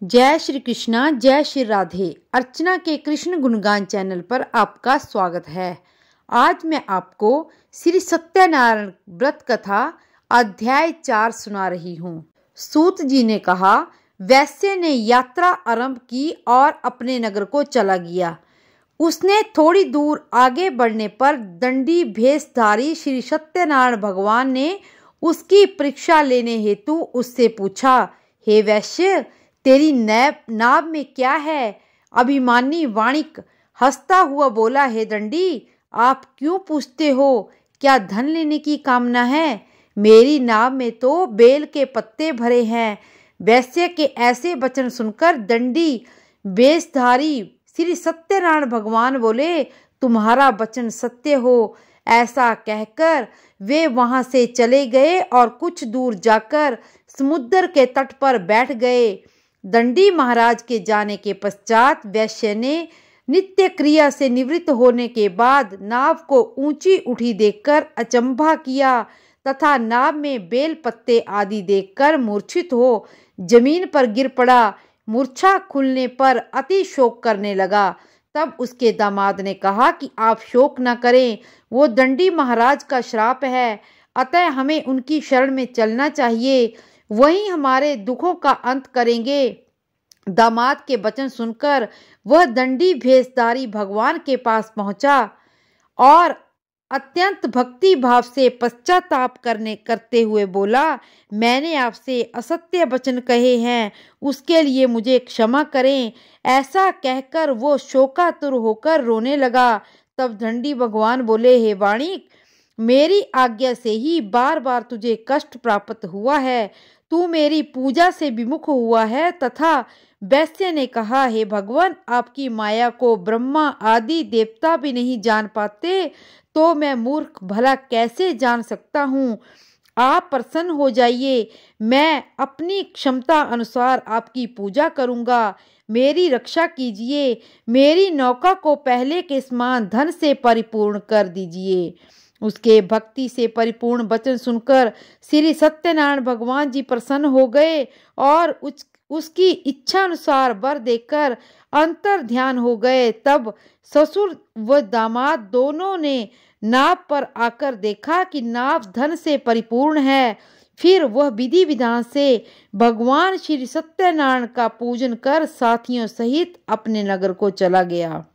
जय श्री कृष्णा, जय श्री राधे। अर्चना के कृष्ण गुणगान चैनल पर आपका स्वागत है। आज मैं आपको श्री सत्यनारायण व्रत कथा अध्याय 4 सुना रही हूँ। सूत जी ने कहा, वैश्य ने यात्रा आरंभ की और अपने नगर को चला गया। उसने थोड़ी दूर आगे बढ़ने पर दंडी भेषधारी श्री सत्यनारायण भगवान ने उसकी परीक्षा लेने हेतु उससे पूछा, हे वैश्य, तेरी नाव में क्या है? अभिमानी वाणिक हंसता हुआ बोला, हे दंडी, आप क्यों पूछते हो? क्या धन लेने की कामना है? मेरी नाव में तो बेल के पत्ते भरे हैं। वैश्य के ऐसे वचन सुनकर दंडी वेशधारी श्री सत्यनारायण भगवान बोले, तुम्हारा वचन सत्य हो। ऐसा कहकर वे वहां से चले गए और कुछ दूर जाकर समुद्र के तट पर बैठ गए। दंडी महाराज के जाने के पश्चात वैश्य ने नित्य क्रिया से निवृत्त होने के बाद नाव को ऊंची उठी देखकर अचंभा किया तथा नाव में बेल पत्ते आदि देखकर मूर्छित हो जमीन पर गिर पड़ा। मूर्छा खुलने पर अति शोक करने लगा। तब उसके दामाद ने कहा कि आप शोक न करें, वो दंडी महाराज का श्राप है, अतः हमें उनकी शरण में चलना चाहिए, वही हमारे दुखों का अंत करेंगे। दामाद के वचन सुनकर वह दंडी भेषधारी भगवान के पास पहुंचा और अत्यंत भक्ति भाव से पश्चाताप करते हुए बोला, मैंने आपसे असत्य वचन कहे हैं, उसके लिए मुझे क्षमा करें। ऐसा कहकर वो शोकातुर होकर रोने लगा। तब दंडी भगवान बोले, हे वाणिक, मेरी आज्ञा से ही बार बार तुझे कष्ट प्राप्त हुआ है। तू मेरी पूजा से विमुख हुआ है। तथा वैश्य ने कहा, हे भगवान, आपकी माया को ब्रह्मा आदि देवता भी नहीं जान पाते, तो मैं मूर्ख भला कैसे जान सकता हूँ। आप प्रसन्न हो जाइए, मैं अपनी क्षमता अनुसार आपकी पूजा करूँगा। मेरी रक्षा कीजिए, मेरी नौका को पहले के समान धन से परिपूर्ण कर दीजिए। उसके भक्ति से परिपूर्ण वचन सुनकर श्री सत्यनारायण भगवान जी प्रसन्न हो गए और उसकी इच्छा अनुसार वर देकर अंतर ध्यान हो गए। तब ससुर व दामाद दोनों ने नाव पर आकर देखा कि नाव धन से परिपूर्ण है। फिर वह विधि विधान से भगवान श्री सत्यनारायण का पूजन कर साथियों सहित अपने नगर को चला गया।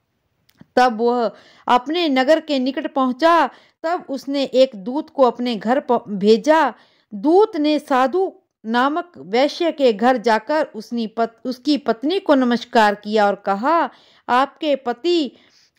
तब वह अपने नगर के निकट पहुंचा। तब उसने एक दूत को अपने घर भेजा। दूत ने साधु नामक वैश्य के घर जाकर उसकी पत्नी को नमस्कार किया और कहा, आपके पति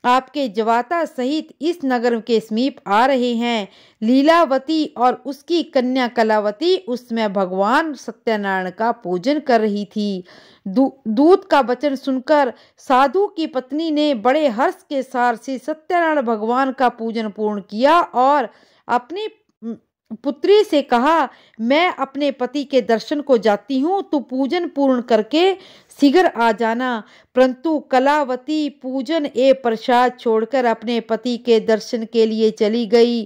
आपके जवाता सहित इस नगर के समीप आ रहे हैं। लीलावती और उसकी कन्या कलावती उस समय भगवान सत्यनारायण का पूजन कर रही थी। दूत का वचन सुनकर साधु की पत्नी ने बड़े हर्ष के साथ श्री सत्यनारायण भगवान का पूजन पूर्ण किया और अपनी पुत्री से कहा, मैं अपने पति के दर्शन को जाती हूँ, तू पूजन पूर्ण करके शीघ्र आ जाना। परंतु कलावती पूजन प्रसाद छोड़कर अपने पति के दर्शन के लिए चली गई।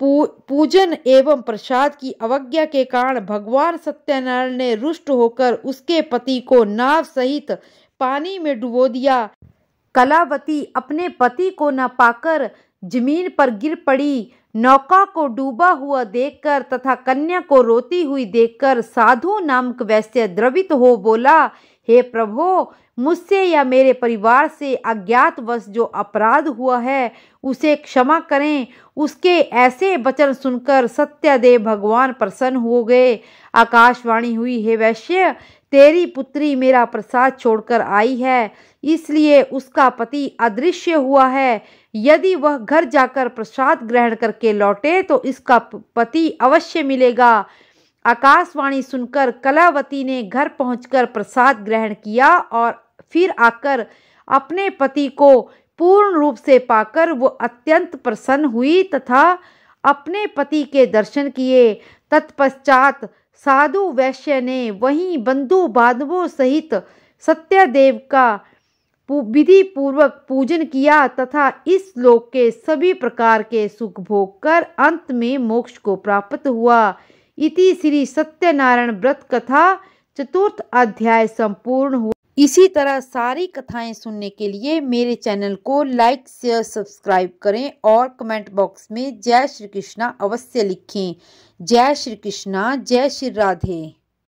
पूजन एवं प्रसाद की अवज्ञा के कारण भगवान सत्यनारायण ने रुष्ट होकर उसके पति को नाव सहित पानी में डुबो दिया। कलावती अपने पति को न पाकर जमीन पर गिर पड़ी। नौका को डूबा हुआ देखकर तथा कन्या को रोती हुई देखकर साधु नामक वैश्य द्रवित हो बोला, हे प्रभो, मुझसे या मेरे परिवार से अज्ञातवश जो अपराध हुआ है उसे क्षमा करें। उसके ऐसे वचन सुनकर सत्यदेव भगवान प्रसन्न हो गए। आकाशवाणी हुई, हे वैश्य, तेरी पुत्री मेरा प्रसाद छोड़कर आई है, इसलिए उसका पति अदृश्य हुआ है। यदि वह घर जाकर प्रसाद ग्रहण करके लौटे तो इसका पति अवश्य मिलेगा। आकाशवाणी सुनकर कलावती ने घर पहुंचकर प्रसाद ग्रहण किया और फिर आकर अपने पति को पूर्ण रूप से पाकर वो अत्यंत प्रसन्न हुई तथा अपने पति के दर्शन किए। तत्पश्चात साधु वैश्य ने वहीं बंधु बांधवों सहित सत्यदेव का विधि पूर्वक पूजन किया तथा इस लोक के सभी प्रकार के सुख भोग कर अंत में मोक्ष को प्राप्त हुआ। इति श्री सत्यनारायण व्रत कथा चतुर्थ अध्याय संपूर्ण हुआ। इसी तरह सारी कथाएं सुनने के लिए मेरे चैनल को लाइक शेयर सब्सक्राइब करें और कमेंट बॉक्स में जय श्री कृष्णा अवश्य लिखें। जय श्री कृष्णा, जय श्री राधे।